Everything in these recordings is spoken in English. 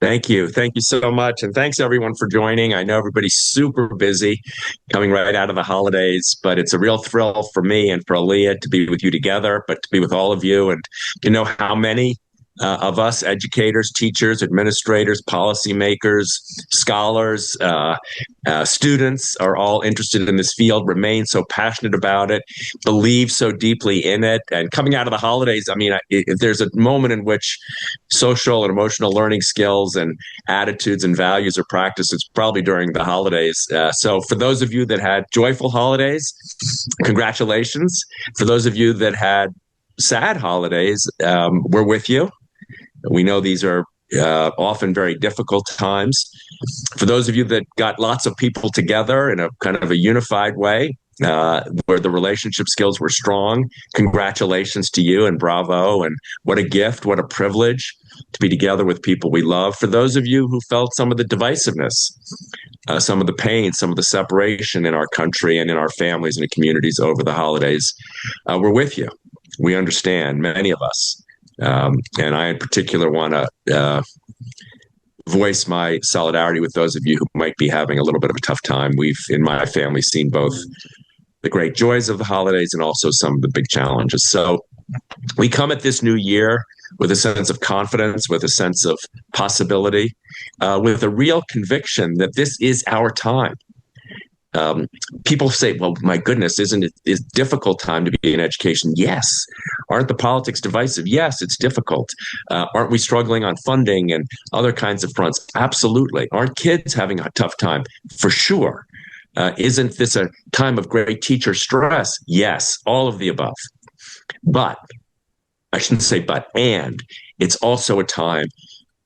Thank you. Thank you so much. And thanks everyone for joining. I know everybody's super busy coming right out of the holidays, but it's a real thrill for me and for Aaliyah to be with you together, but to be with all of you and to know how many of us educators, teachers, administrators, policymakers, scholars, students are all interested in this field, remain so passionate about it, believe so deeply in it. And coming out of the holidays, I mean, if there's a moment in which social and emotional learning skills and attitudes and values are practiced, it's probably during the holidays. So for those of you that had joyful holidays, congratulations. For those of you that had sad holidays, we're with you. We know these are often very difficult times. For those of you that got lots of people together in a kind of a unified way, where the relationship skills were strong, congratulations to you and bravo. And what a gift, what a privilege to be together with people we love. For those of you who felt some of the divisiveness, some of the pain, some of the separation in our country and in our families and communities over the holidays, we're with you. We understand, many of us. And I, in particular, want to voice my solidarity with those of you who might be having a little bit of a tough time. We've, in my family, seen both the great joys of the holidays and also some of the big challenges. So we come at this new year with a sense of confidence, with a sense of possibility, with a real conviction that this is our time. People say, well, my goodness, isn't it a difficult time to be in education? Yes. Aren't the politics divisive? Yes, it's difficult. Aren't we struggling on funding and other kinds of fronts? Absolutely. Aren't kids having a tough time? For sure. Isn't this a time of great teacher stress? Yes, all of the above. But, I shouldn't say but, and it's also a time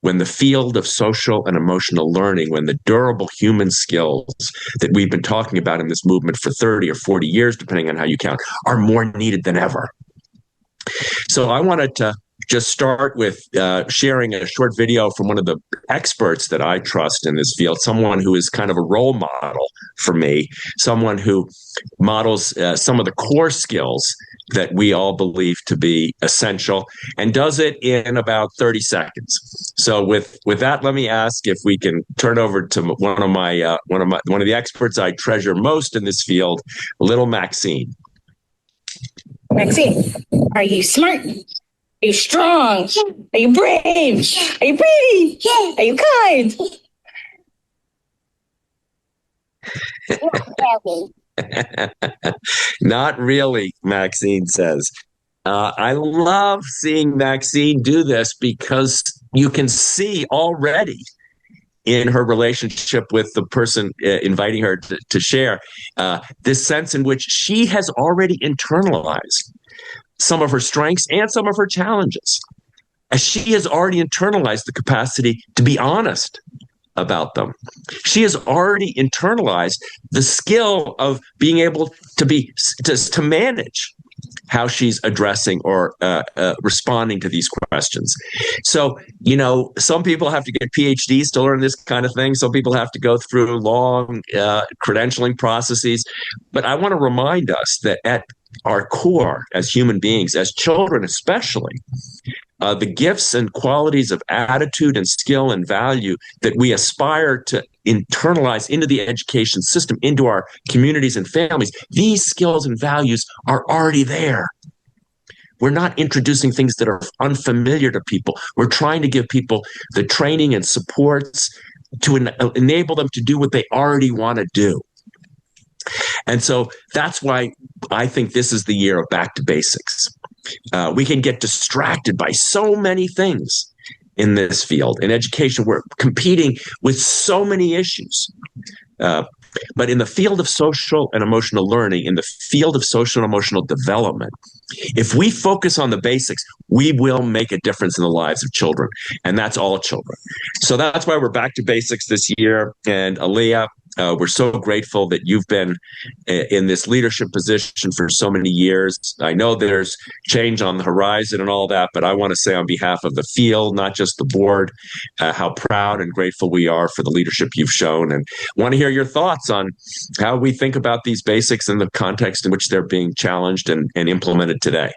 when the field of social and emotional learning, when the durable human skills that we've been talking about in this movement for 30 or 40 years, depending on how you count, are more needed than ever. So I wanted to just start with sharing a short video from one of the experts that I trust in this field, someone who is kind of a role model for me, someone who models some of the core skills that we all believe to be essential and does it in about 30 seconds. So with that, let me ask if we can turn over to one of the experts I treasure most in this field, little Maxine. Maxine, are you smart? Are you strong? Are you brave? Are you pretty? Are you kind? Not really, Maxine says. I love seeing Maxine do this because you can see already in her relationship with the person inviting her to share this sense in which she has already internalized some of her strengths and some of her challenges. As she has already internalized the capacity to be honest about them. She has already internalized the skill of being able to manage how she's addressing or responding to these questions. So, some people have to get PhDs to learn this kind of thing. Some people have to go through long credentialing processes. But I want to remind us that at our core as human beings, as children especially, the gifts and qualities of attitude and skill and value that we aspire to internalize into the education system, into our communities and families, these skills and values are already there. We're not introducing things that are unfamiliar to people. We're trying to give people the training and supports to enable them to do what they already want to do. And so that's why I think this is the year of back to basics. We can get distracted by so many things in this field. In education, we're competing with so many issues. But in the field of social and emotional learning, in the field of social and emotional development, if we focus on the basics, we will make a difference in the lives of children. And that's all children. So that's why we're back to basics this year. And Aaliyah, we're so grateful that you've been in this leadership position for so many years. I know there's change on the horizon and all that, but I want to say on behalf of the field, not just the board, how proud and grateful we are for the leadership you've shown, and want to hear your thoughts on how we think about these basics in the context in which they're being challenged and implemented today.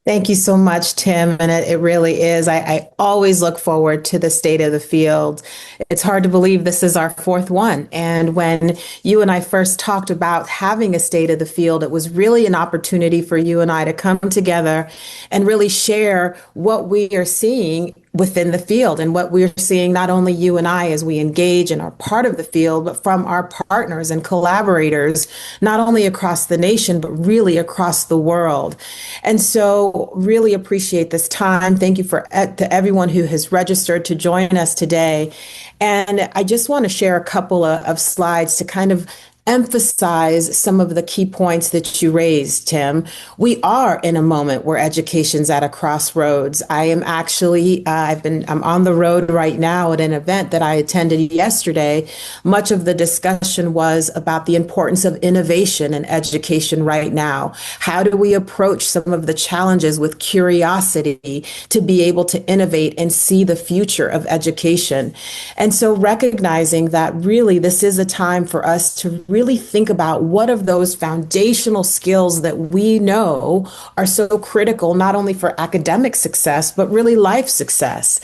Thank you so much, Tim. And it really is. I always look forward to the state of the field. It's hard to believe this is our fourth one. And when you and I first talked about having a state of the field, it was really an opportunity for you and I to come together and really share what we are seeing within the field and what we're seeing, not only you and I as we engage and are part of the field, but from our partners and collaborators, not only across the nation, but really across the world. And so really appreciate this time. Thank you to everyone who has registered to join us today. And I just want to share a couple of slides to kind of emphasize some of the key points that you raised, Tim. We are in a moment where education's at a crossroads. I am actually, I'm on the road right now at an event that I attended yesterday. Much of the discussion was about the importance of innovation in education right now. How do we approach some of the challenges with curiosity to be able to innovate and see the future of education? And so recognizing that really this is a time for us to really think about what of those foundational skills that we know are so critical, not only for academic success, but really life success.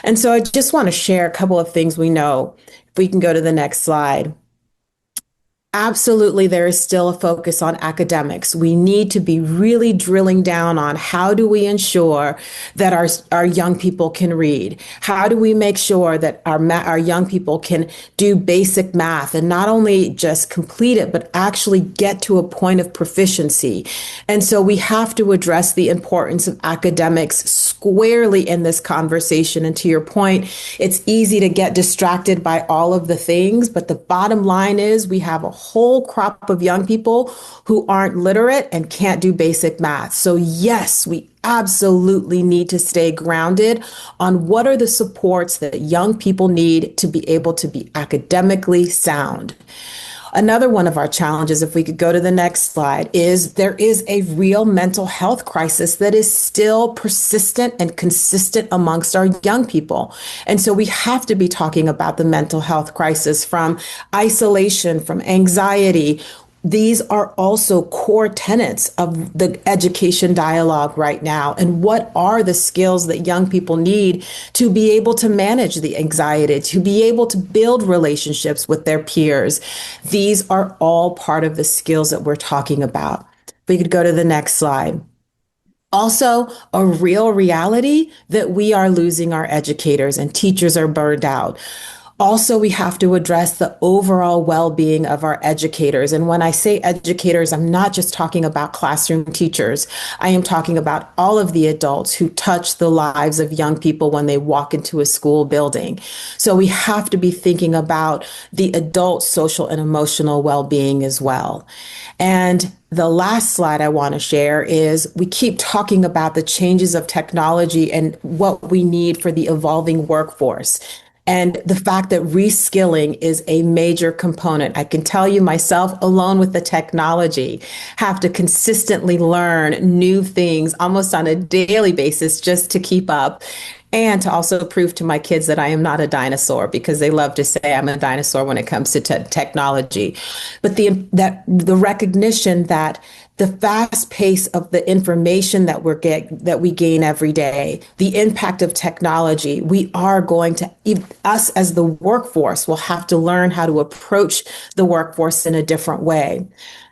And so I just want to share a couple of things we know. If we can go to the next slide. Absolutely, there is still a focus on academics. We need to be really drilling down on how do we ensure that our young people can read? How do we make sure that our young people can do basic math and not only just complete it, but actually get to a point of proficiency? And so we have to address the importance of academics squarely in this conversation. And to your point, it's easy to get distracted by all of the things, but the bottom line is we have a whole crop of young people who aren't literate and can't do basic math. So yes, we absolutely need to stay grounded on what are the supports that young people need to be able to be academically sound. Another one of our challenges, if we could go to the next slide, is there is a real mental health crisis that is still persistent and consistent amongst our young people. And so we have to be talking about the mental health crisis, from isolation, from anxiety. These are also core tenets of the education dialogue right now. And what are the skills that young people need to be able to manage the anxiety, to be able to build relationships with their peers? These are all part of the skills that we're talking about. We could go to the next slide. Also, a real reality that we are losing our educators and teachers are burned out. Also, we have to address the overall well-being of our educators. And when I say educators, I'm not just talking about classroom teachers. I am talking about all of the adults who touch the lives of young people when they walk into a school building. So we have to be thinking about the adult social and emotional well-being as well. And the last slide I want to share is we keep talking about the changes of technology and what we need for the evolving workforce. And the fact that reskilling is a major component. I can tell you myself, alone with the technology, have to consistently learn new things almost on a daily basis just to keep up. And to also prove to my kids that I am not a dinosaur, because they love to say I'm a dinosaur when it comes to technology. But the recognition that the fast pace of the information that we gain every day, the impact of technology, we are going to, us as the workforce will have to learn how to approach the workforce in a different way.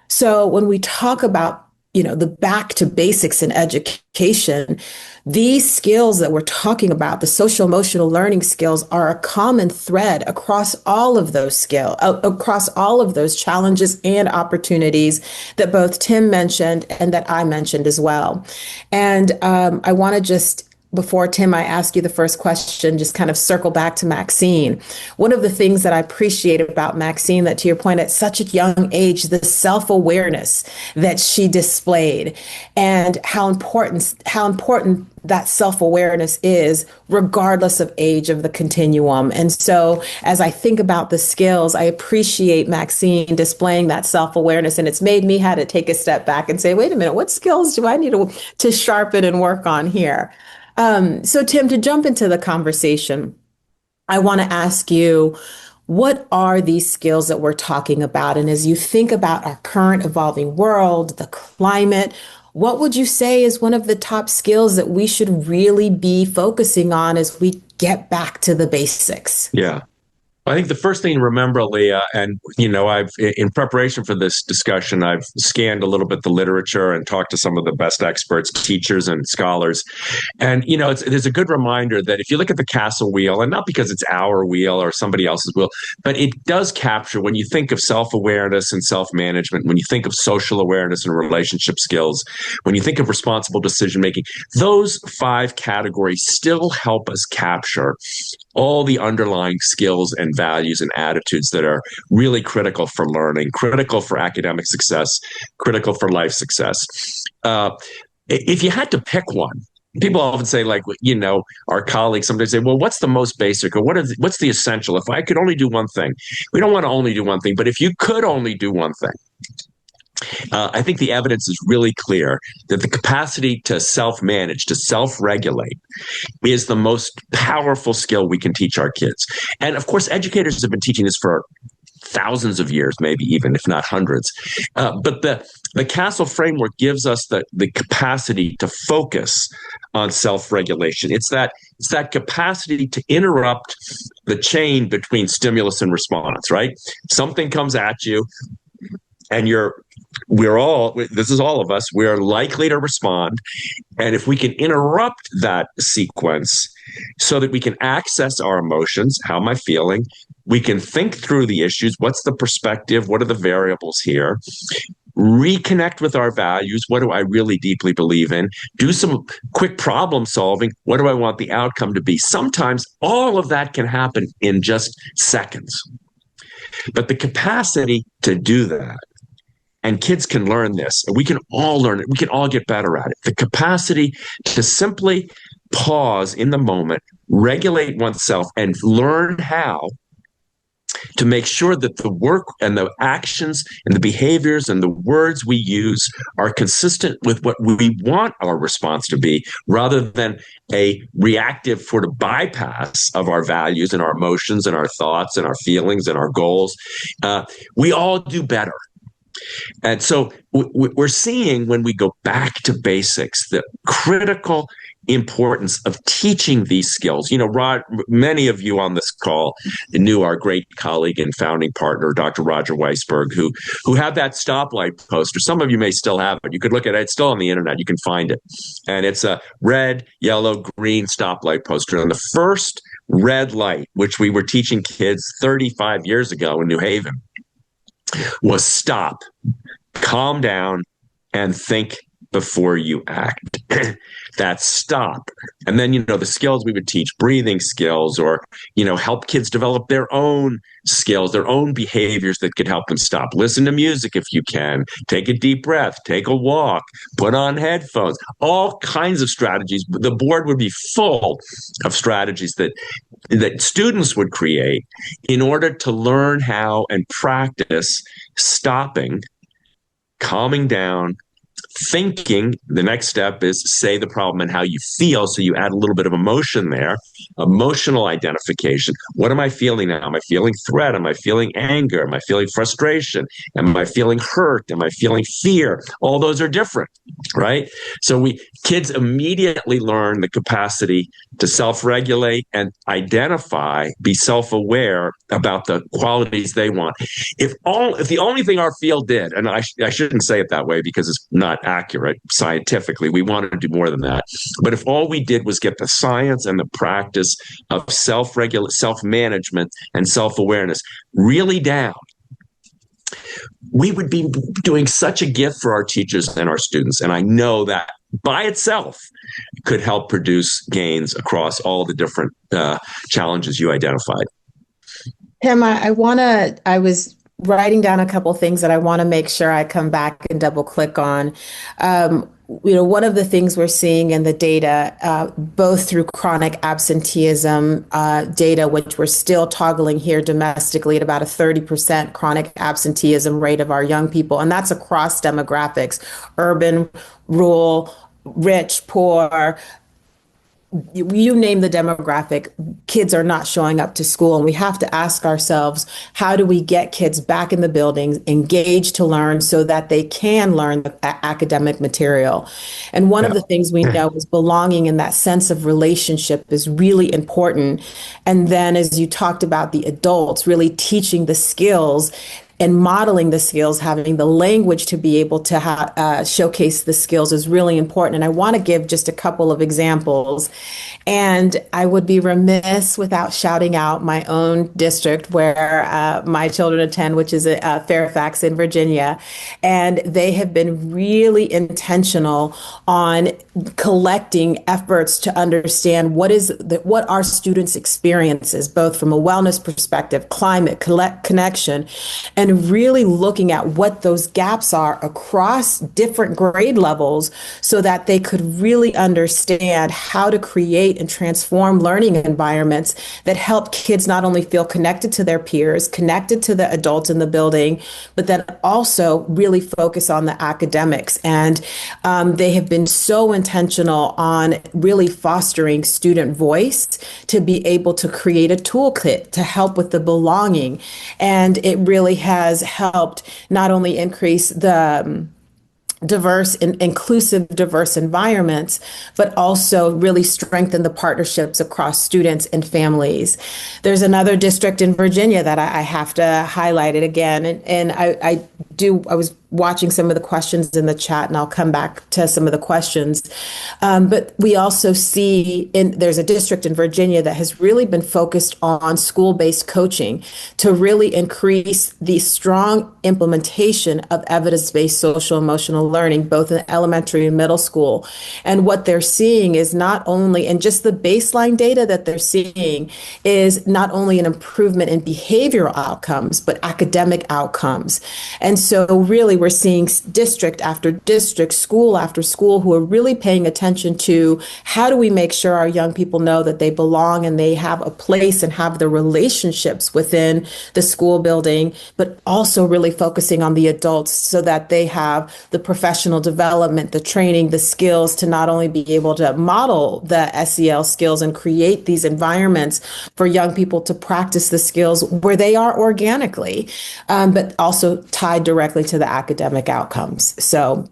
So when we talk about the back to basics in education, these skills that we're talking about, the social emotional learning skills, are a common thread across all of those across all of those challenges and opportunities that both Tim mentioned and that I mentioned as well. And I want to just, before Tim, I ask you the first question, just kind of circle back to Maxine. One of the things that I appreciate about Maxine, that to your point, at such a young age, the self-awareness that she displayed, and how important that self-awareness is, regardless of age of the continuum. And so as I think about the skills, I appreciate Maxine displaying that self-awareness. And it's made me have to take a step back and say, wait a minute, what skills do I need to sharpen and work on here? So Tim, to jump into the conversation, I want to ask you, what are these skills that we're talking about? And as you think about our current evolving world, the climate, what would you say is one of the top skills that we should really be focusing on as we get back to the basics? Yeah. I think the first thing to remember, Leah, and I've in preparation for this discussion, I've scanned a little bit the literature and talked to some of the best experts, teachers, and scholars. And there's a good reminder that if you look at the castle wheel, and not because it's our wheel or somebody else's wheel, but it does capture, when you think of self-awareness and self-management, when you think of social awareness and relationship skills, when you think of responsible decision making, those 5 categories still help us capture all the underlying skills and values and attitudes that are really critical for learning, critical for academic success, critical for life success. If you had to pick one, people often say, like, our colleagues sometimes say, well, what's the most basic, or what's the essential? If I could only do one thing, we don't want to only do one thing, but if you could only do one thing, I think the evidence is really clear that the capacity to self-manage, to self-regulate, is the most powerful skill we can teach our kids. And of course, educators have been teaching this for thousands of years, maybe even, if not hundreds. But the Castle framework gives us the capacity to focus on self-regulation. It's that capacity to interrupt the chain between stimulus and response, right? Something comes at you, and this is all of us, we're likely to respond. And if we can interrupt that sequence so that we can access our emotions, how am I feeling? We can think through the issues. What's the perspective? What are the variables here? Reconnect with our values. What do I really deeply believe in? Do some quick problem solving. What do I want the outcome to be? Sometimes all of that can happen in just seconds. But the capacity to do that, and kids can learn this, and we can all learn it. We can all get better at it. The capacity to simply pause in the moment, regulate oneself, and learn how to make sure that the work and the actions and the behaviors and the words we use are consistent with what we want our response to be, rather than a reactive sort of bypass of our values and our emotions and our thoughts and our feelings and our goals. We all do better. And so we're seeing, when we go back to basics, the critical importance of teaching these skills. Many of you on this call knew our great colleague and founding partner, Dr. Roger Weisberg, who had that stoplight poster. Some of you may still have it. You could look at it. It's still on the internet. You can find it. And it's a red, yellow, green stoplight poster. And the first red light, which we were teaching kids 35 years ago in New Haven, was stop, calm down, and think before you act. That's stop. And then, the skills we would teach, breathing skills, or, help kids develop their own skills, their own behaviors that could help them stop. Listen to music if you can. Take a deep breath. Take a walk. Put on headphones. All kinds of strategies. The board would be full of strategies that students would create in order to learn how and practice stopping, calming down, thinking. The next step is say the problem and how you feel. So you add a little bit of emotion there, emotional identification. What am I feeling now? Am I feeling threat? Am I feeling anger? Am I feeling frustration? Am I feeling hurt? Am I feeling fear? All those are different, right? So kids immediately learn the capacity to self-regulate and identify, be self-aware about the qualities they want. If the only thing our field did, and I shouldn't say it that way because it's not accurate scientifically, we want to do more than that. But if all we did was get the science and the practice of self-management and self-awareness really down, we would be doing such a gift for our teachers and our students. And I know that by itself could help produce gains across all the different challenges you identified. Tim, I was writing down a couple things that I want to make sure I come back and double click on. One of the things we're seeing in the data, both through chronic absenteeism data, which we're still toggling here domestically at about a 30% chronic absenteeism rate of our young people. And that's across demographics, urban, rural, rich, poor. you name the demographic, kids are not showing up to school. And we have to ask ourselves, how do we get kids back in the buildings, engaged to learn so that they can learn the academic material? And one of Yeah. the things we know is belonging and that sense of relationship is really important. And then, as you talked about the adults, really teaching the skills and modeling the skills, having the language to be able to showcase the skills is really important. And I want to give just a couple of examples. And I would be remiss without shouting out my own district where my children attend, which is Fairfax in Virginia. And they have been really intentional on collecting efforts to understand what our students' experiences, both from a wellness perspective, climate, connection, and really looking at what those gaps are across different grade levels so that they could really understand how to create and transform learning environments that help kids not only feel connected to their peers, connected to the adults in the building, but then also really focus on the academics. And they have been so intentional on really fostering student voice to be able to create a toolkit to help with the belonging. And it really has helped not only increase the diverse and inclusive, diverse environments, but also really strengthen the partnerships across students and families. There's another district in Virginia that I have to highlight it again. And I was watching some of the questions in the chat, and I'll come back to some of the questions. But we also see there's a district in Virginia that has really been focused on school-based coaching to really increase the strong implementation of evidence-based social emotional learning, both in elementary and middle school. And what they're seeing is not only, and just the baseline data that they're seeing is not only an improvement in behavioral outcomes, but academic outcomes. And so really we're seeing district after district, school after school, who are really paying attention to how do we make sure our young people know that they belong and they have a place and have the relationships within the school building, but also really focusing on the adults so that they have the professional development, the training, the skills to not only be able to model the SEL skills and create these environments for young people to practice the skills where they are organically, but also tied directly to the academic outcomes. So,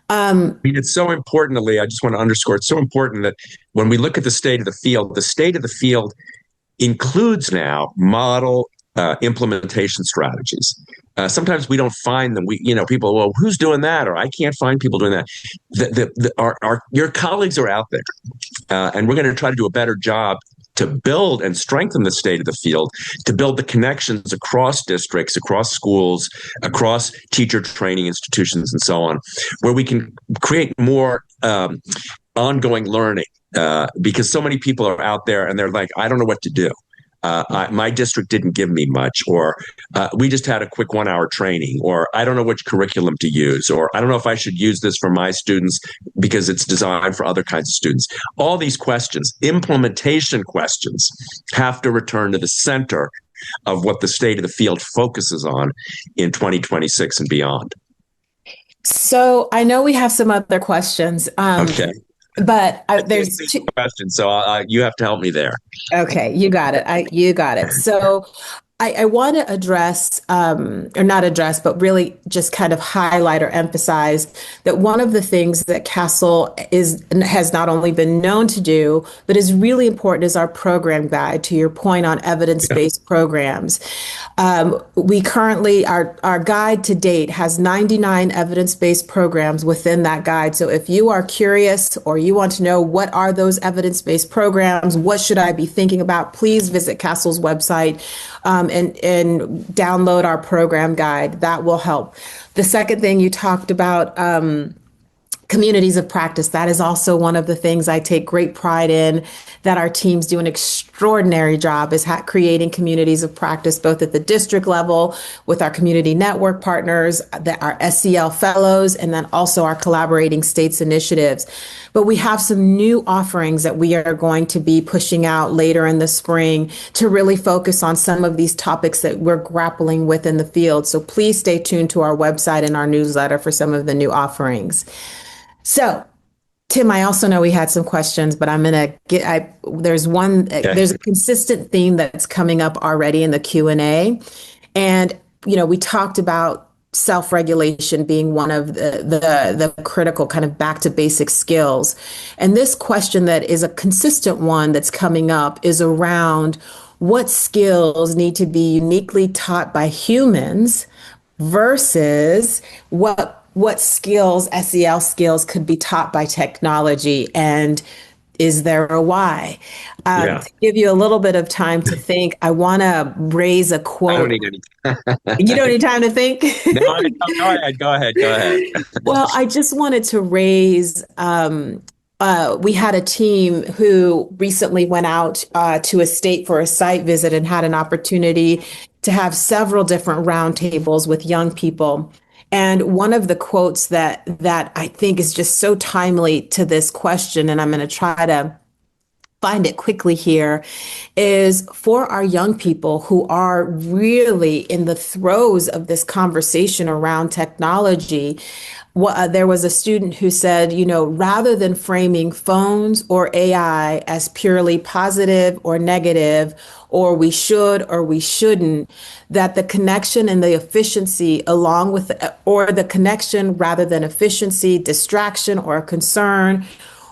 I mean, it's so important, Ali. I just want to underscore it's so important that when we look at the state of the state of the field includes now model implementation strategies. Sometimes we don't find them. People, well, who's doing that? Or I can't find people doing that. Your colleagues are out there, and we're going to try to do a better job to build and strengthen the state of the field, to build the connections across districts, across schools, across teacher training institutions, and so on, where we can create more ongoing learning. Because so many people are out there and they're like, I don't know what to do. My district didn't give me much, or we just had a quick 1 hour training, or I don't know which curriculum to use, or I don't know if I should use this for my students because it's designed for other kinds of students. All these questions, implementation questions, have to return to the center of what the state of the field focuses on in 2026 and beyond. So I know we have some other questions. Okay. But there's two questions, so you have to help me there. Okay, you got it. You got it. So I want to address, or not address, but really just kind of highlight or emphasize that one of the things that Castle has not only been known to do, but is really important is our program guide, to your point on evidence-based programs. We currently, our guide to date has 99 evidence-based programs within that guide. So if you are curious or you want to know what are those evidence-based programs, what should I be thinking about, please visit Castle's website and download our program guide. That will help. The second thing you talked about, communities of practice. That is also one of the things I take great pride in, that our teams do an extraordinary job, is creating communities of practice, both at the district level with our community network partners, our SEL fellows, and then also our collaborating states initiatives. But we have some new offerings that we are going to be pushing out later in the spring to really focus on some of these topics that we're grappling with in the field. So please stay tuned to our website and our newsletter for some of the new offerings. So Tim, I also know we had some questions, but I'm gonna get. There's one. Okay. There's a consistent theme that's coming up already in the Q&A, and we talked about self-regulation being one of the critical kind of back to basic skills, and this question that is a consistent one that's coming up is around what skills need to be uniquely taught by humans versus what skills, SEL skills, could be taught by technology, and is there a why? Yeah. To give you a little bit of time to think, I want to raise a I don't quote. need any. You don't need time to think? No, go ahead. Go ahead. Go ahead. Well, I just wanted to raise. We had a team who recently went out to a state for a site visit and had an opportunity to have several different roundtables with young people. And one of the quotes that I think is just so timely to this question, and I'm going to try to find it quickly here, is for our young people who are really in the throes of this conversation around technology. There was a student who said, rather than framing phones or AI as purely positive or negative, or we should or we shouldn't, that the connection and the efficiency along with, or the connection rather than efficiency, distraction, or concern.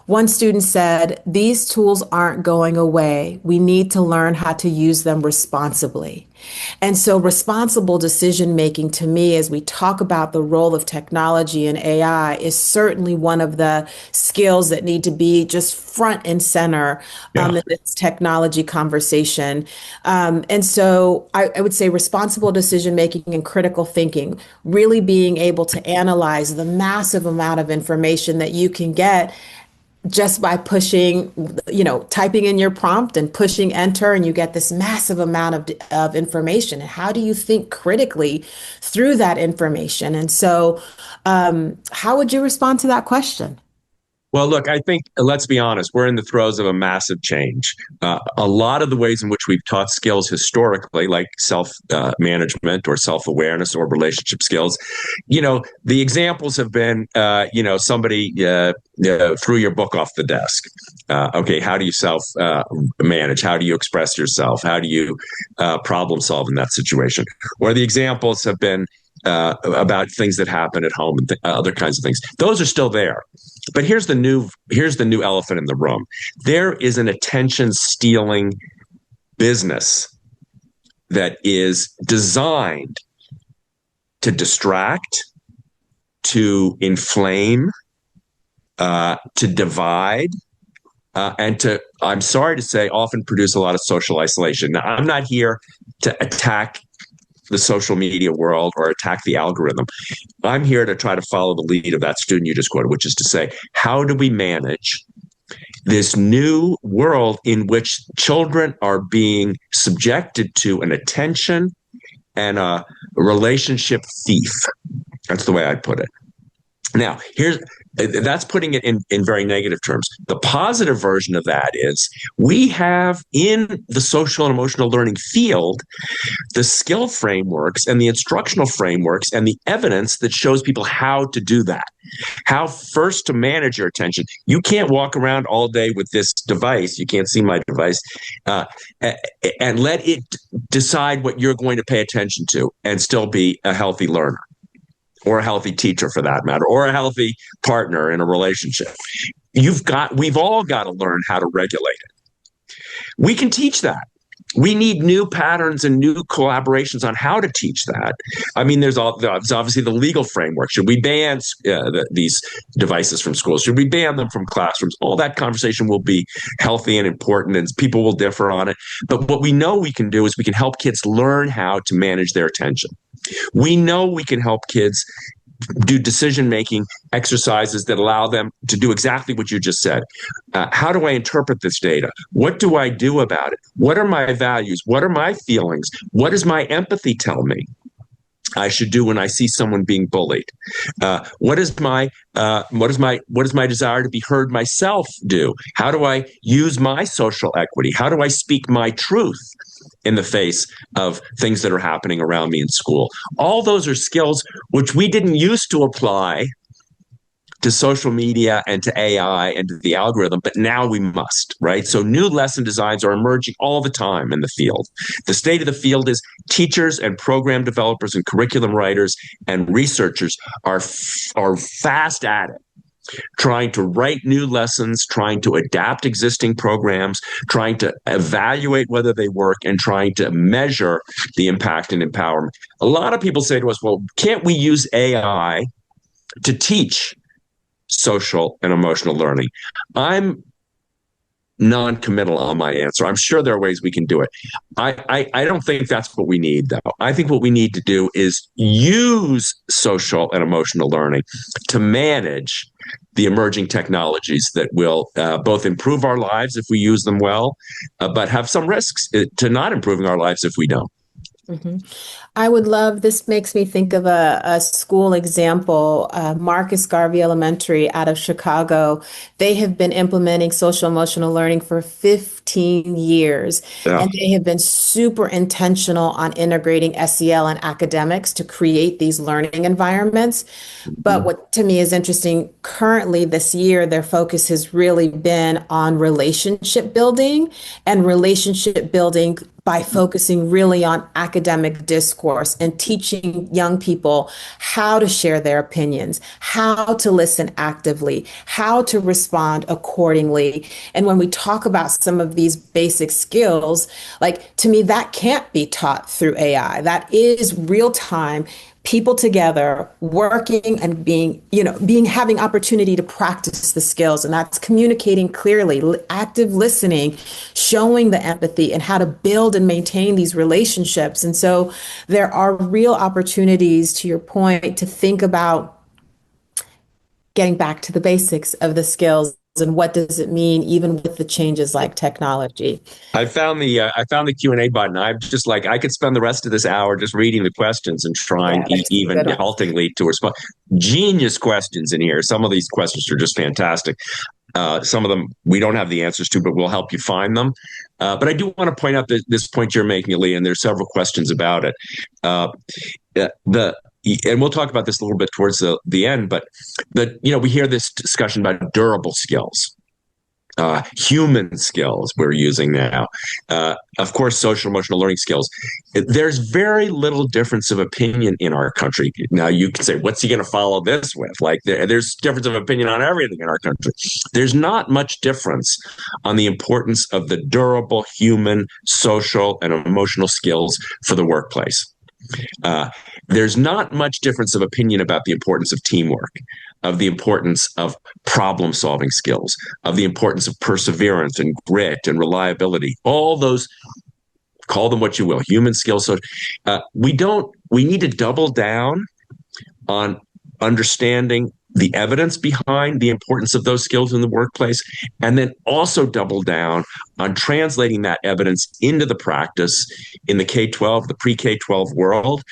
One student said, these tools aren't going away. We need to learn how to use them responsibly. And so responsible decision making, to me, as we talk about the role of technology and AI, is certainly one of the skills that need to be just front and center in this technology conversation. And so I would say responsible decision making and critical thinking, really being able to analyze the massive amount of information that you can get just by pushing, typing in your prompt and pushing enter, and you get this massive amount of information. And how do you think critically through that information? And so, how would you respond to that question? Well, look, I think, let's be honest, we're in the throes of a massive change. A lot of the ways in which we've taught skills historically, like self-management or self-awareness or relationship skills, the examples have been, somebody threw your book off the desk. Okay, how do you self-manage? How do you express yourself? How do you problem solve in that situation? Or the examples have been about things that happen at home and other kinds of things. Those are still there. But here's the new elephant in the room. There is an attention stealing business that is designed to distract, to inflame, to divide, and to, I'm sorry to say, often produce a lot of social isolation. Now, I'm not here to attack the social media world or attack the algorithm. I'm here to try to follow the lead of that student you just quoted, which is to say, how do we manage this new world in which children are being subjected to an attention and a relationship thief? That's the way I'd put it. Now, that's putting it in very negative terms. The positive version of that is we have in the social and emotional learning field the skill frameworks and the instructional frameworks and the evidence that shows people how to do that, how first to manage your attention. You can't walk around all day with this device. You can't see my device and let it decide what you're going to pay attention to and still be a healthy learner, or a healthy teacher for that matter, or a healthy partner in a relationship. We've all got to learn how to regulate it. We can teach that. We need new patterns and new collaborations on how to teach that. I mean, there's obviously the legal framework. Should we ban these devices from schools? Should we ban them from classrooms? All that conversation will be healthy and important, and people will differ on it. But what we know we can do is we can help kids learn how to manage their attention. We know we can help kids do decision-making exercises that allow them to do exactly what you just said. How do I interpret this data? What do I do about it? What are my values? What are my feelings? What does my empathy tell me I should do when I see someone being bullied? What is my desire to be heard myself do? How do I use my social equity? How do I speak my truth in the face of things that are happening around me in school? All those are skills which we didn't used to apply to social media and to AI and to the algorithm, but now we must, right? So new lesson designs are emerging all the time in the field. The state of the field is teachers and program developers and curriculum writers and researchers are fast at it, trying to write new lessons, trying to adapt existing programs, trying to evaluate whether they work, and trying to measure the impact and empowerment. A lot of people say to us, well, can't we use AI to teach social and emotional learning? I'm non-committal on my answer. I'm sure there are ways we can do it. I don't think that's what we need, though. I think what we need to do is use social and emotional learning to manage the emerging technologies that will both improve our lives if we use them well, but have some risks to not improving our lives if we don't. Mm-hmm. I would love, this makes me think of a school example, Marcus Garvey Elementary out of Chicago. They have been implementing social emotional learning for 15 years, Yeah. and they have been super intentional on integrating SEL and academics to create these learning environments. But what to me is interesting, currently this year, their focus has really been on relationship building and relationship building by focusing really on academic discourse and teaching young people how to share their opinions, how to listen actively, how to respond accordingly. And when we talk about some of these basic skills, like to me, that can't be taught through AI. That is real time people together working and having opportunity to practice the skills. And that's communicating clearly, active listening, showing the empathy and how to build and maintain these relationships. And so there are real opportunities, to your point, to think about getting back to the basics of the skills and what does it mean even with the changes like technology. I found the Q&A button. I'm just like, I could spend the rest of this hour just reading the questions and trying Yeah, even haltingly to respond. Genius questions in here. Some of these questions are just fantastic. Some of them we don't have the answers to, but we'll help you find them. But I do want to point out this point you're making, Lee, and there's several questions about it. And we'll talk about this a little bit towards the end, but we hear this discussion about durable skills, human skills we're using now. Of course, social emotional learning skills. There's very little difference of opinion in our country. Now you can say, what's he going to follow this with? Like there's difference of opinion on everything in our country. There's not much difference on the importance of the durable human, social, and emotional skills for the workplace. There's not much difference of opinion about the importance of teamwork, of the importance of problem solving skills, of the importance of perseverance and grit and reliability. All those, call them what you will, human skills. So we need to double down on understanding the evidence behind the importance of those skills in the workplace, and then also double down on translating that evidence into the practice in the K-12, the pre-K-12 world.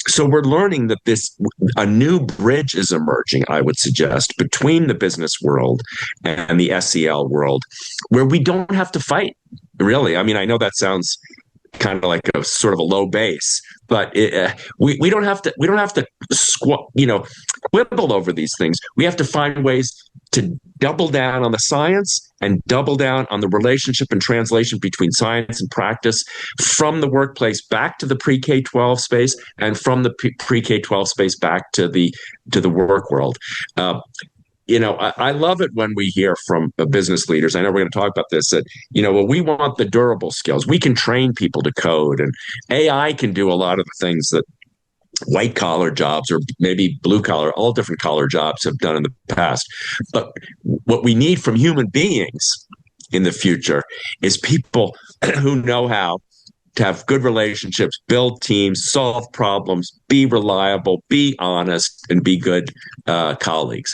So we're learning that a new bridge is emerging, I would suggest, between the business world and the SEL world, where we don't have to fight, really. I mean, I know that sounds kind of like a sort of a low base, but we don't have to quibble over these things. We have to find ways to double down on the science and double down on the relationship and translation between science and practice from the workplace back to the pre-K-12 space and from the pre-K-12 space back to the work world. I love it when we hear from business leaders. I know we're going to talk about this, that, we want the durable skills. We can train people to code, and AI can do a lot of the things that white collar jobs or maybe blue collar, all different collar jobs have done in the past. But what we need from human beings in the future is people who know how to have good relationships, build teams, solve problems, be reliable, be honest, and be good colleagues.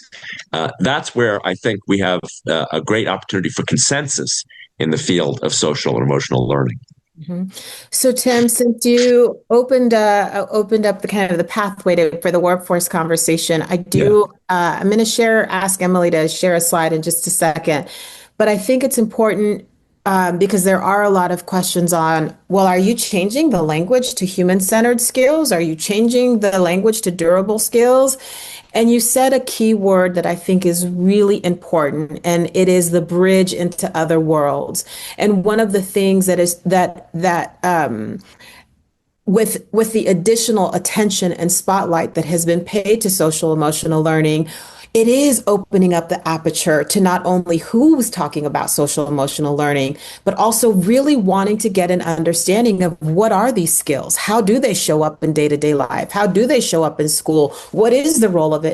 That's where I think we have a great opportunity for consensus in the field of social and emotional learning. Mm-hmm. So, Tim, since you opened up the kind of the pathway for the workforce conversation, I'm going to ask Emily to share a slide in just a second. But I think it's important because there are a lot of questions on, well, are you changing the language to human-centered skills? Are you changing the language to durable skills? And you said a key word that I think is really important, and it is the bridge into other worlds. And one of the things that is with the additional attention and spotlight that has been paid to social emotional learning, it is opening up the aperture to not only who's talking about social emotional learning, but also really wanting to get an understanding of what are these skills? How do they show up in day-to-day life? How do they show up in school? What is the role of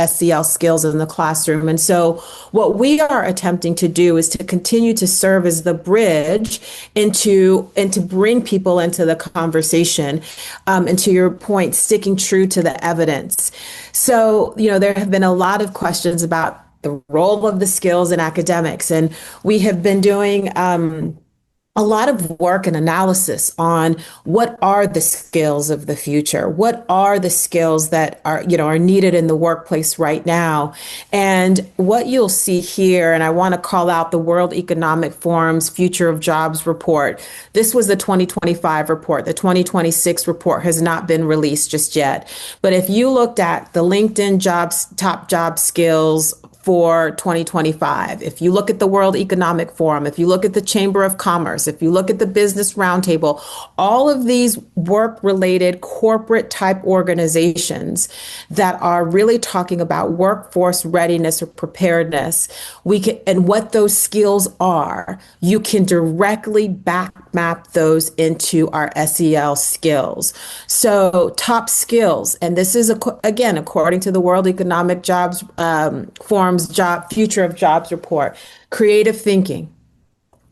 SEL skills in the classroom? And so what we are attempting to do is to continue to serve as the bridge into and to bring people into the conversation, and to your point, sticking true to the evidence. So, there have been a lot of questions about the role of the skills in academics, and we have been doing a lot of work and analysis on what are the skills of the future, what are the skills that are needed in the workplace right now. And what you'll see here, and I want to call out the World Economic Forum's Future of Jobs report. This was the 2025 report. The 2026 report has not been released just yet. But if you looked at the LinkedIn jobs, top job skills for 2025. If you look at the World Economic Forum, if you look at the Chamber of Commerce, if you look at the Business Roundtable, all of these work-related corporate type organizations that are really talking about workforce readiness or preparedness, and what those skills are, you can directly back map those into our SEL skills. So top skills, and this is again, according to the World Economic Jobs Forum's Future of Jobs report: creative thinking,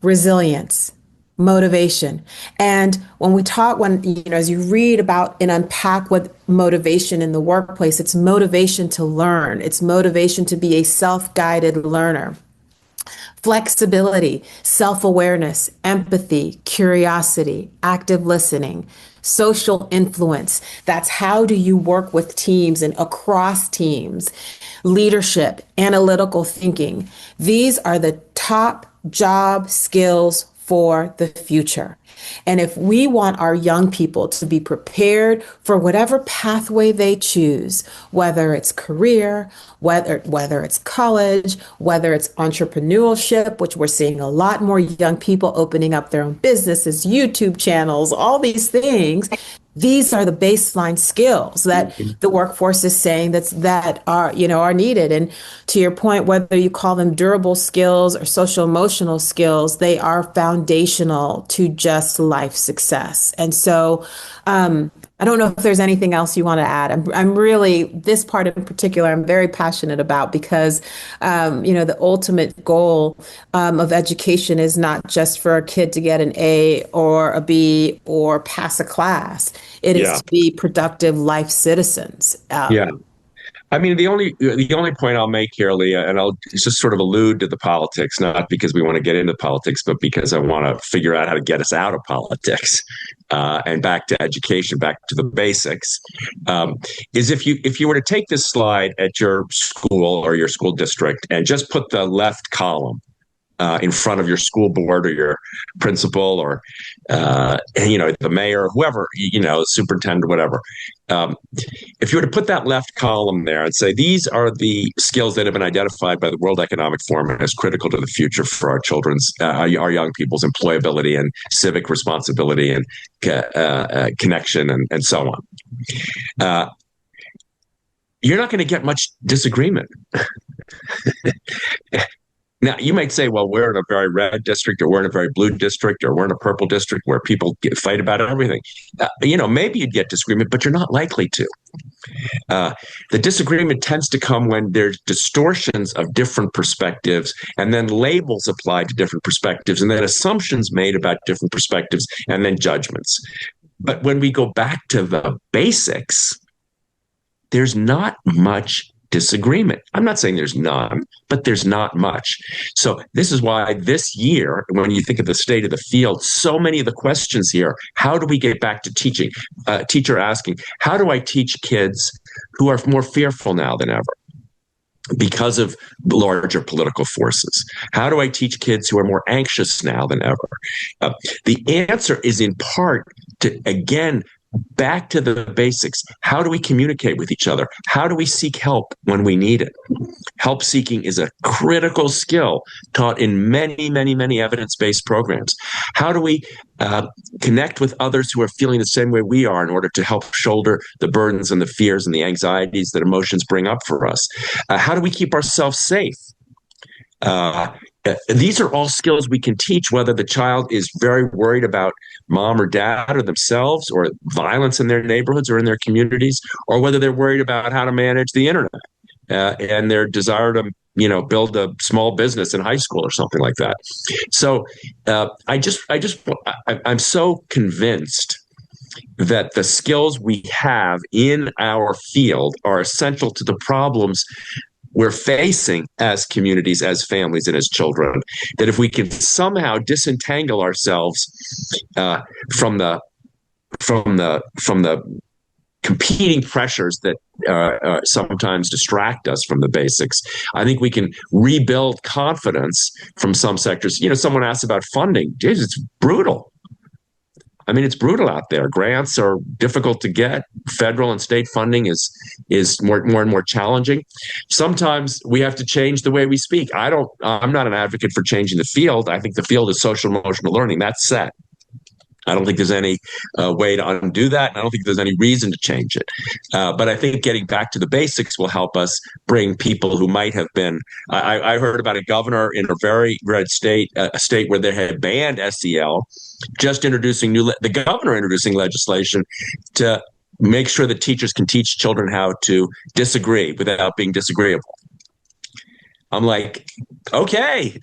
resilience, motivation. And when as you read about and unpack what motivation in the workplace, it's motivation to learn. It's motivation to be a self-guided learner. Flexibility, self-awareness, empathy, curiosity, active listening, social influence. That's how do you work with teams and across teams. Leadership, analytical thinking. These are the top job skills for the future. And if we want our young people to be prepared for whatever pathway they choose, whether it's career, whether it's college, whether it's entrepreneurship, which we're seeing a lot more young people opening up their own businesses, YouTube channels, all these things. These are the baseline skills that the workforce is saying that are needed. And to your point, whether you call them durable skills or social emotional skills, they are foundational to just life success. And so I don't know if there's anything else you want to add. I'm really, this part in particular, I'm very passionate about because, the ultimate goal of education is not just for a kid to get an A or a B or pass a class. It is to be productive life citizens. I mean, the only point I'll make here, Leah, and I'll just sort of allude to the politics, not because we want to get into politics, but because I want to figure out how to get us out of politics and back to education, back to the basics. Is if you were to take this slide at your school or your school district and just put the left column in front of your school board or your principal or the mayor, whoever, superintendent, whatever. If you were to put that left column there and say these are the skills that have been identified by the World Economic Forum as critical to the future for our children's, our young people's employability and civic responsibility and connection and so on, you're not going to get much disagreement. Now, you might say, well, we're in a very red district, or we're in a very blue district, or we're in a purple district where people fight about everything. Maybe you'd get disagreement, but you're not likely to. The disagreement tends to come when there's distortions of different perspectives, and then labels applied to different perspectives, and then assumptions made about different perspectives, and then judgments. But when we go back to the basics, there's not much disagreement. I'm not saying there's none, but there's not much. So this is why this year, when you think of the state of the field, so many of the questions here, how do we get back to teaching? Teacher asking, how do I teach kids who are more fearful now than ever because of larger political forces? How do I teach kids who are more anxious now than ever? The answer is in part to, again, back to the basics. How do we communicate with each other? How do we seek help when we need it? Help seeking is a critical skill taught in many, many, many evidence-based programs. How do we connect with others who are feeling the same way we are in order to help shoulder the burdens and the fears and the anxieties that emotions bring up for us? How do we keep ourselves safe? These are all skills we can teach, whether the child is very worried about mom or dad or themselves or violence in their neighborhoods or in their communities, or whether they're worried about how to manage the internet and their desire to build a small business in high school or something like that. So I'm so convinced that the skills we have in our field are essential to the problems we're facing as communities, as families, and as children. That if we can somehow disentangle ourselves from the competing pressures that sometimes distract us from the basics, I think we can rebuild confidence from some sectors. Someone asked about funding. Jeez, it's brutal. I mean, it's brutal out there. Grants are difficult to get. Federal and state funding is more and more challenging. Sometimes we have to change the way we speak. I'm not an advocate for changing the field. I think the field is social emotional learning. That's set. I don't think there's any way to undo that. And I don't think there's any reason to change it. But I think getting back to the basics will help us bring people who might have been. I heard about a governor in a very red state, a state where they had banned SEL, just the governor introducing legislation to make sure that teachers can teach children how to disagree without being disagreeable. I'm like, okay,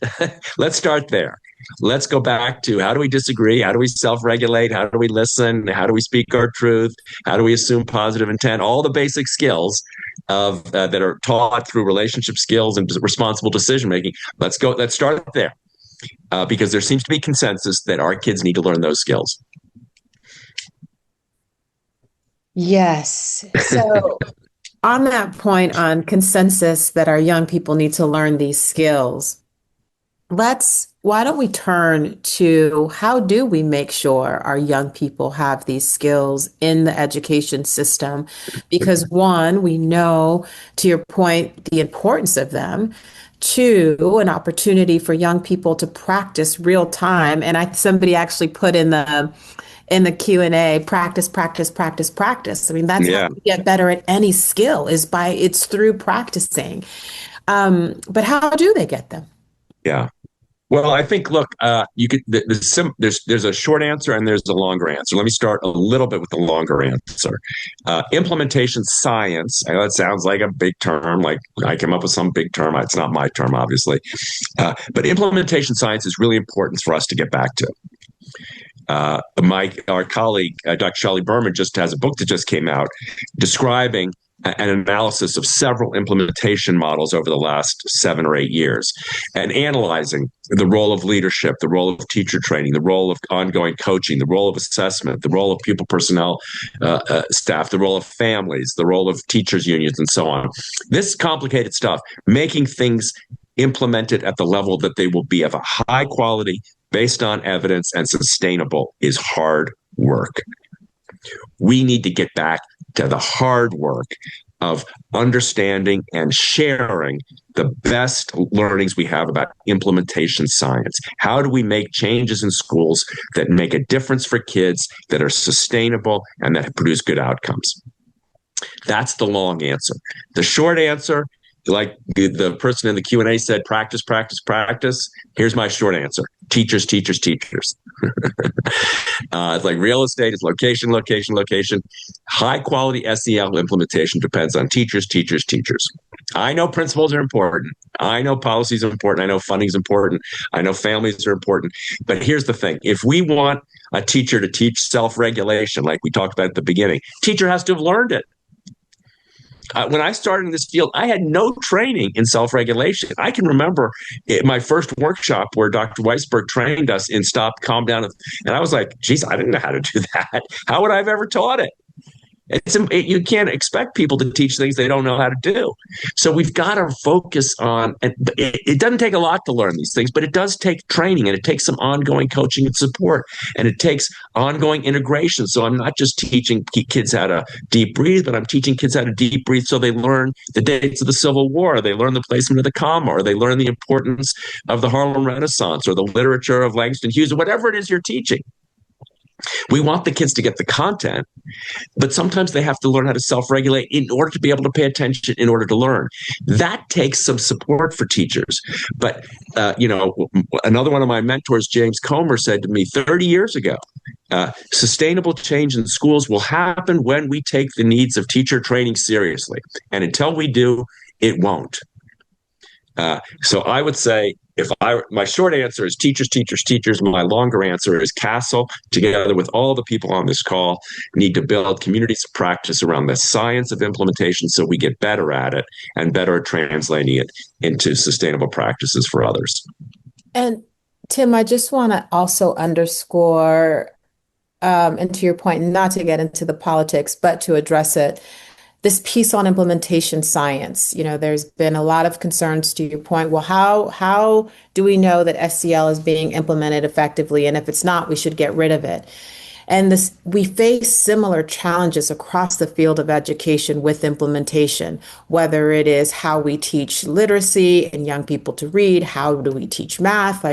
let's start there. Let's go back to how do we disagree? How do we self-regulate? How do we listen? How do we speak our truth? How do we assume positive intent? All the basic skills that are taught through relationship skills and responsible decision-making. Let's start there because there seems to be consensus that our kids need to learn those skills. Yes. So on that point on consensus that our young people need to learn these skills, why don't we turn to how do we make sure our young people have these skills in the education system? Because one, we know, to your point, the importance of them. Two, an opportunity for young people to practice real time. And somebody actually put in the Q&A, practice, practice, practice, practice. I mean, that's how you get better at any skill it's through practicing. But how do they get them? Yeah. Well, I think, look, there's a short answer and there's a longer answer. Let me start a little bit with the longer answer. Implementation science, I know it sounds like a big term, like I came up with some big term. It's not my term, obviously. But implementation science is really important for us to get back to. Our colleague, Dr. Shelley Berman, just has a book that just came out describing an analysis of several implementation models over the last 7 or 8 years and analyzing the role of leadership, the role of teacher training, the role of ongoing coaching, the role of assessment, the role of pupil personnel staff, the role of families, the role of teachers unions, and so on. This complicated stuff, making things implemented at the level that they will be of a high quality, based on evidence and sustainable, is hard work. We need to get back to the hard work of understanding and sharing the best learnings we have about implementation science. How do we make changes in schools that make a difference for kids, that are sustainable, and that produce good outcomes? That's the long answer. The short answer, like the person in the Q&A said, practice, practice, practice. Here's my short answer. Teachers, teachers, teachers. It's like real estate. It's location, location, location. High quality SEL implementation depends on teachers, teachers, teachers. I know principals are important. I know policies are important. I know funding is important. I know families are important. But here's the thing. If we want a teacher to teach self-regulation, like we talked about at the beginning, teacher has to have learned it. When I started in this field, I had no training in self-regulation. I can remember my first workshop where Dr. Weisberg trained us in stop, calm down. And I was like, geez, I didn't know how to do that. How would I have ever taught it? You can't expect people to teach things they don't know how to do. So we've got to focus on, and it doesn't take a lot to learn these things, but it does take training, and it takes some ongoing coaching and support, and it takes ongoing integration. So I'm not just teaching kids how to deep breathe, but I'm teaching kids how to deep breathe so they learn the dates of the Civil War, they learn the placement of the comma, or they learn the importance of the Harlem Renaissance or the literature of Langston Hughes, or whatever it is you're teaching. We want the kids to get the content, but sometimes they have to learn how to self-regulate in order to be able to pay attention, in order to learn. That takes some support for teachers. But, another one of my mentors, James Comer, said to me 30 years ago, sustainable change in schools will happen when we take the needs of teacher training seriously. And until we do, it won't. So I would say, my short answer is teachers, teachers, teachers. My longer answer is CASEL, together with all the people on this call, need to build communities of practice around the science of implementation so we get better at it and better at translating it into sustainable practices for others. And Tim, I just want to also underscore, and to your point, not to get into the politics, but to address it, this piece on implementation science. There's been a lot of concerns, to your point. Well, how do we know that SEL is being implemented effectively? And if it's not, we should get rid of it. And we face similar challenges across the field of education with implementation, whether it is how we teach literacy and young people to read, how do we teach math?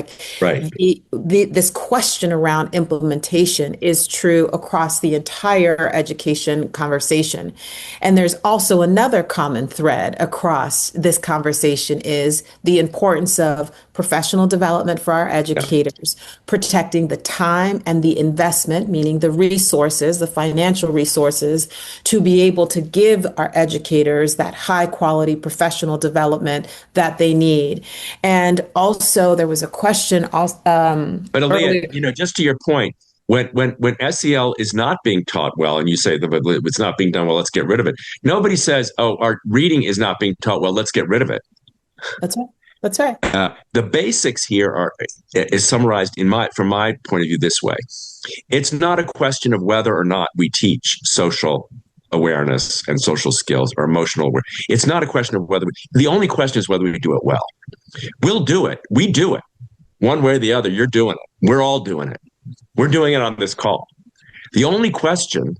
Right. This question around implementation is true across the entire education conversation. And there's also another common thread across this conversation is the importance of professional development for our educators, protecting the time and the investment, meaning the resources, the financial resources, to be able to give our educators that high quality professional development that they need. And also there was a question but Aaliyah, just to your point, when SEL is not being taught well, and you say that it's not being done well, let's get rid of it. Nobody says, oh, our reading is not being taught well, let's get rid of it. That's right. That's right. The basics here is summarized from my point of view this way. It's not a question of whether or not we teach social awareness and social skills or emotional awareness. It's not a question of the only question is whether we do it well. We'll do it. We do it. One way or the other, you're doing it. We're all doing it. We're doing it on this call. The only question,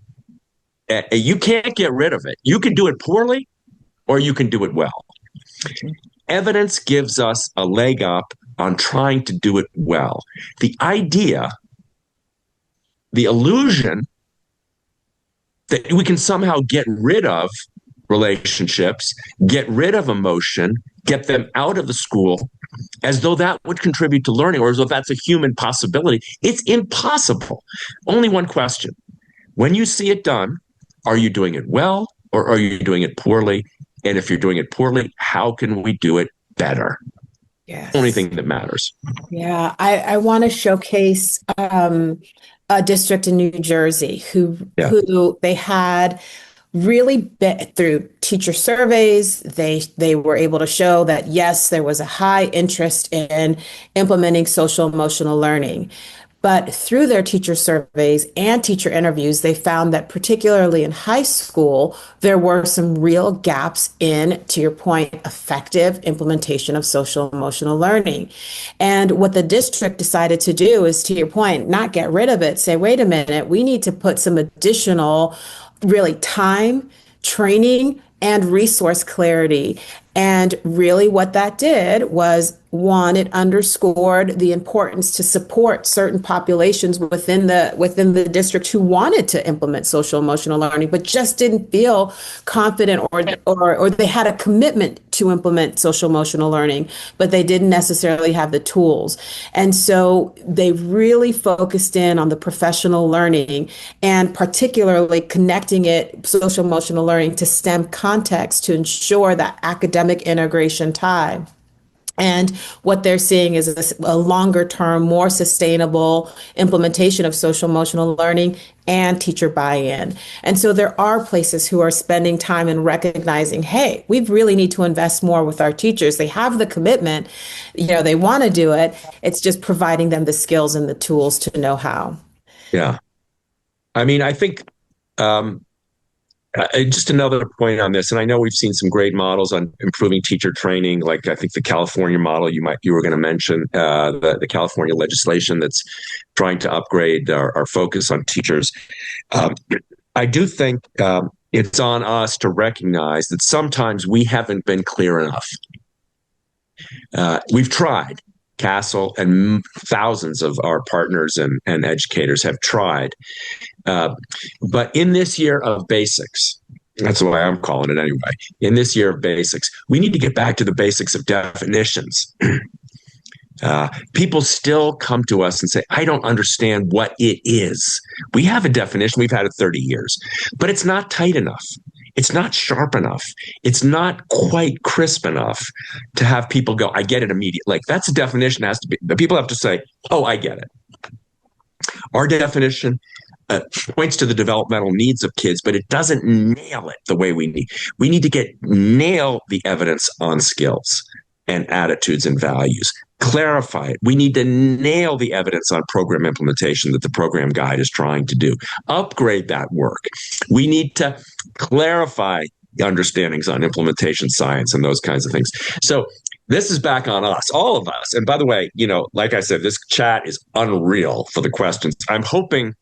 you can't get rid of it. You can do it poorly or you can do it well. Evidence gives us a leg up on trying to do it well. The idea, the illusion that we can somehow get rid of relationships, get rid of emotion, get them out of the school, as though that would contribute to learning or as though that's a human possibility. It's impossible. Only one question. When you see it done, are you doing it well or are you doing it poorly? And if you're doing it poorly, how can we do it better? Yes. Only thing that matters. Yeah, I want to showcase a district in New Jersey who they had really through teacher surveys, they were able to show that, yes, there was a high interest in implementing social emotional learning. But through their teacher surveys and teacher interviews, they found that particularly in high school, there were some real gaps in, to your point, effective implementation of social emotional learning. And what the district decided to do is, to your point, not get rid of it, say, wait a minute, we need to put some additional really time, training, and resource clarity. And really what that did was, one, it underscored the importance to support certain populations within the district who wanted to implement social emotional learning, but just didn't feel confident or they had a commitment to implement social emotional learning, but they didn't necessarily have the tools. And so they really focused in on the professional learning and particularly connecting social emotional learning to STEM context to ensure that academic integration tie. And what they're seeing is a longer term, more sustainable implementation of social emotional learning and teacher buy-in. And so there are places who are spending time and recognizing, hey, we really need to invest more with our teachers. They have the commitment, they want to do it. It's just providing them the skills and the tools to know how. Yeah. I mean, I think Just another point on this, and I know we've seen some great models on improving teacher training, like I think the California model you were going to mention, the California legislation that's trying to upgrade our focus on teachers. Um, I do think it's on us to recognize that sometimes we haven't been clear enough. We've tried. Castle and thousands of our partners and educators have tried. But in this year of basics, that's the way I'm calling it anyway. In this year of basics, we need to get back to the basics of definitions. People still come to us and say, I don't understand what it is. We have a definition, we've had it 30 years, but it's not tight enough. It's not sharp enough. It's not quite crisp enough to have people go, I get it immediately. Like that's a definition has to be, the people have to say, oh, I get it. Our definition points to the developmental needs of kids, but it doesn't nail it the way we need. We need to nail the evidence on skills and attitudes and values. Clarify it. We need to nail the evidence on program implementation that the program guide is trying to do. Upgrade that work. We need to clarify the understandings on implementation science and those kinds of things. So this is back on us, all of us. And by the way, like I said, this chat is unreal for the questions. I'm hoping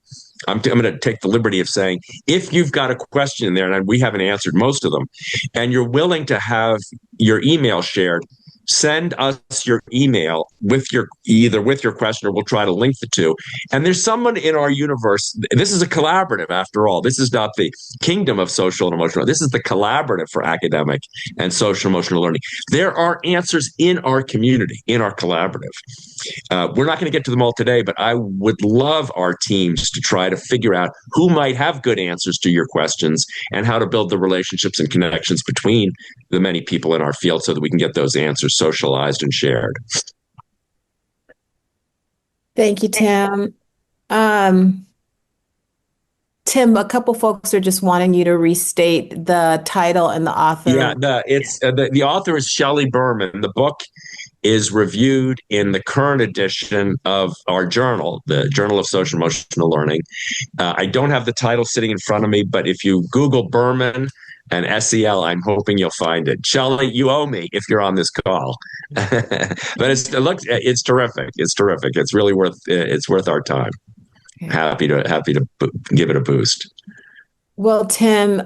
I'm going to take the liberty of saying, if you've got a question in there, and we haven't answered most of them, and you're willing to have your email shared, send us your email either with your question, or we'll try to link the two. And there's someone in our universe. This is a collaborative after all. This is not the kingdom of social and emotional. This is the collaborative for academic and social emotional learning. There are answers in our community, in our collaborative. We're not going to get to them all today, but I would love our teams to try to figure out who might have good answers to your questions and how to build the relationships and connections between the many people in our field so that we can get those answers socialized and shared. Thank you, Tim. Tim, a couple folks are just wanting you to restate the title and the author. Yeah, the author is Shelley Berman. The book is reviewed in the current edition of our journal, the Journal of Social Emotional Learning. I don't have the title sitting in front of me, but if you Google Berman and SEL, I'm hoping you'll find it. Shelley, you owe me if you're on this call. But it's terrific. It's terrific. It's really worth our time. Okay. Happy to give it a boost. Well, Tim,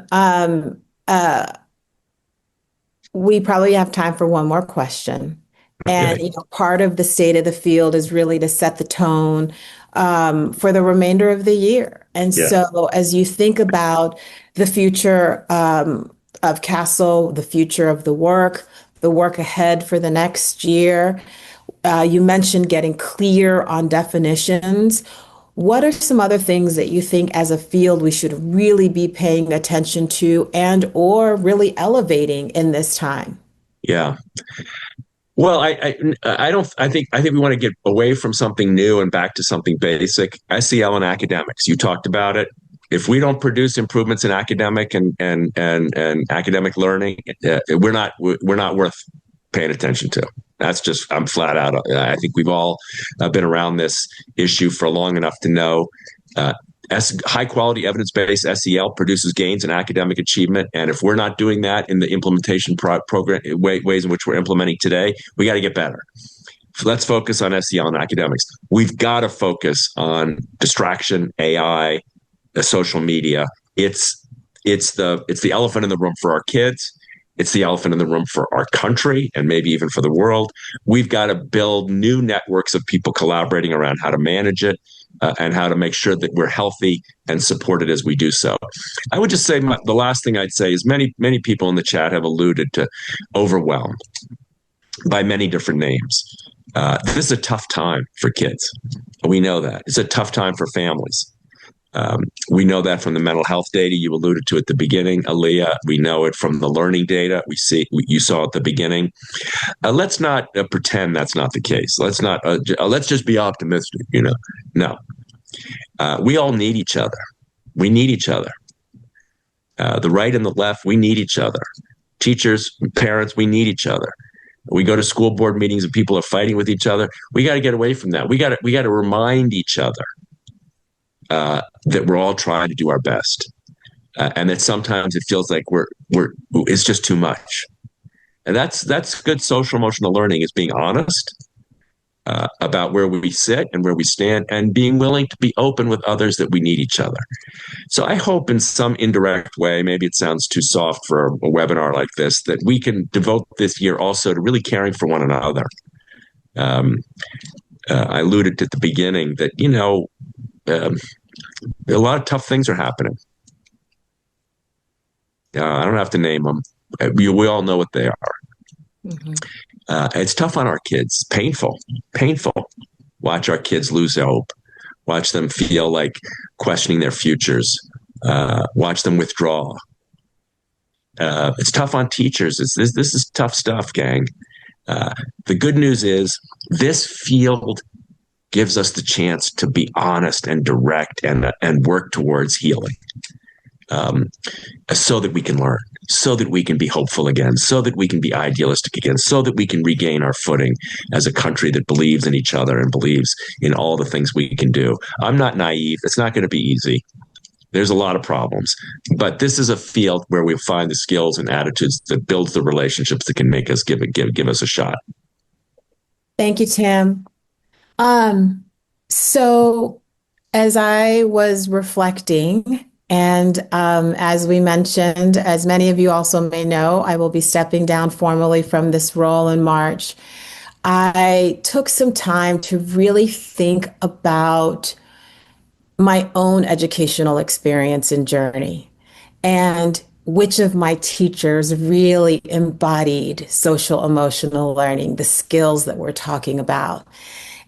we probably have time for one more question. And Okay. Part of the state of the field is really to set the tone for the remainder of the year. And so as you think about the future of Castle, the future of the work ahead for the next year, you mentioned getting clear on definitions. What are some other things that you think as a field we should really be paying attention to and or really elevating in this time? Yeah. Well, I think we want to get away from something new and back to something basic. SEL and academics. You talked about it. If we don't produce improvements in academic and academic learning, we're not worth paying attention to. That's just, I'm flat out. I think we've all been around this issue for long enough to know high quality evidence-based SEL produces gains in academic achievement. And if we're not doing that in the implementation program ways in which we're implementing today, we got to get better. So let's focus on SEL and academics. We've got to focus on distraction, AI, social media. It's the elephant in the room for our kids. It's the elephant in the room for our country and maybe even for the world. We've got to build new networks of people collaborating around how to manage it and how to make sure that we're healthy and supported as we do so. I would just say the last thing I'd say is many people in the chat have alluded to overwhelm by many different names. This is a tough time for kids. We know that. It's a tough time for families. We know that from the mental health data you alluded to at the beginning, Aaliyah. We know it from the learning data you saw at the beginning. Let's not pretend that's not the case. Let's just be optimistic. No. We all need each other. We need each other. The right and the left, we need each other. Teachers, parents, we need each other. We go to school board meetings and people are fighting with each other. We got to get away from that. We got to remind each other that we're all trying to do our best. and that sometimes it feels like it's just too much. And that's good social emotional learning, is being honest about where we sit and where we stand, and being willing to be open with others that we need each other. So I hope in some indirect way, maybe it sounds too soft for a webinar like this, that we can devote this year also to really caring for one another. Um, I alluded at the beginning that, a lot of tough things are happening. I don't have to name them. We all know what they are. Mm-hmm. It's tough on our kids. Painful. Watch our kids lose hope. Watch them feel like questioning their futures. Watch them withdraw. It's tough on teachers. This is tough stuff, gang. The good news is this field gives us the chance to be honest and direct and work towards healing, so that we can learn, so that we can be hopeful again, so that we can be idealistic again, so that we can regain our footing as a country that believes in each other and believes in all the things we can do. I'm not naive. It's not going to be easy. There's a lot of problems, but this is a field where we'll find the skills and attitudes that builds the relationships that can make us give us a shot. Thank you, Tim. So as I was reflecting, and as we mentioned, as many of you also may know, I will be stepping down formally from this role in March. I took some time to really think about my own educational experience and journey, and which of my teachers really embodied social emotional learning, the skills that we're talking about.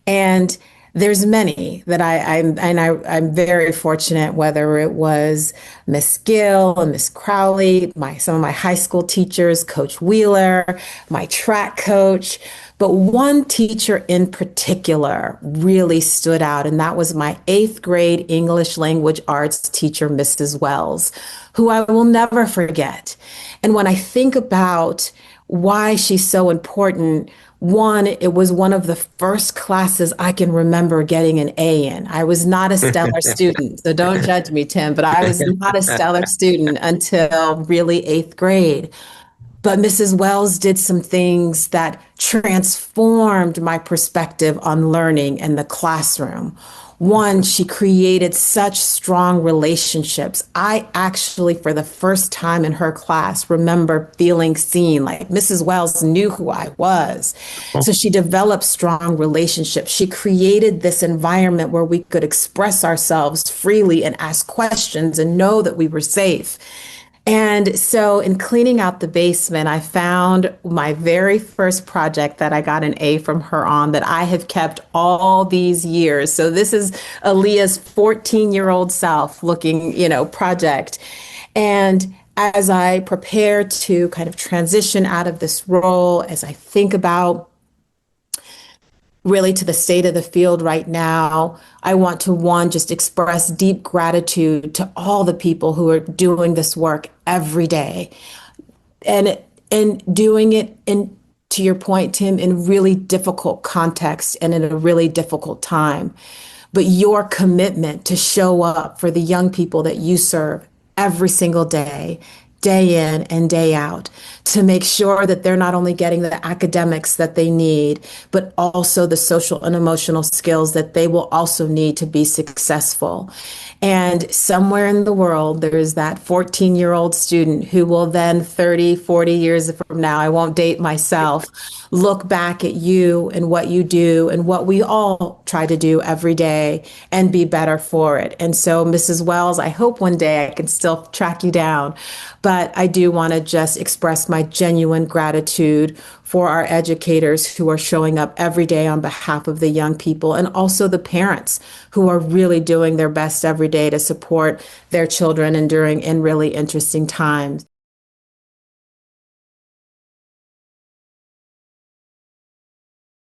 And there's many that I'm very fortunate, whether it was Miss Gill and Miss Crowley, some of my high school teachers, Coach Wheeler, my track coach. But one teacher in particular really stood out, and that was my 8th grade English language arts teacher, Mrs. Wells, who I will never forget. And when I think about why she's so important, one, it was one of the first classes I can remember getting an A in. I was not a stellar student, so don't judge me, Tim, but I was not a stellar student until really 8th grade. But Mrs. Wells did some things that transformed my perspective on learning in the classroom. One, she created such strong relationships. I actually, for the first time in her class, remember feeling seen, like Mrs. Wells knew who I was. So she developed strong relationships. She created this environment where we could express ourselves freely and ask questions and know that we were safe. And so in cleaning out the basement, I found my very first project that I got an A from her on that I have kept all these years. So this is Aaliyah's 14-year-old self looking, project. And as I prepare to kind of transition out of this role, as I think about really to the state of the field right now, I want to, one, just express deep gratitude to all the people who are doing this work every day and doing it in, to your point, Tim, in really difficult context and in a really difficult time. But your commitment to show up for the young people that you serve every single day, day in and day out, to make sure that they're not only getting the academics that they need, but also the social and emotional skills that they will also need to be successful. And somewhere in the world, there is that 14-year-old student who will then 30, 40 years from now, I won't date myself, look back at you and what you do and what we all try to do every day and be better for it. And so, Mrs. Wells, I hope one day I can still track you down, but I do want to just express my genuine gratitude for our educators who are showing up every day on behalf of the young people, and also the parents who are really doing their best every day to support their children and during in really interesting times.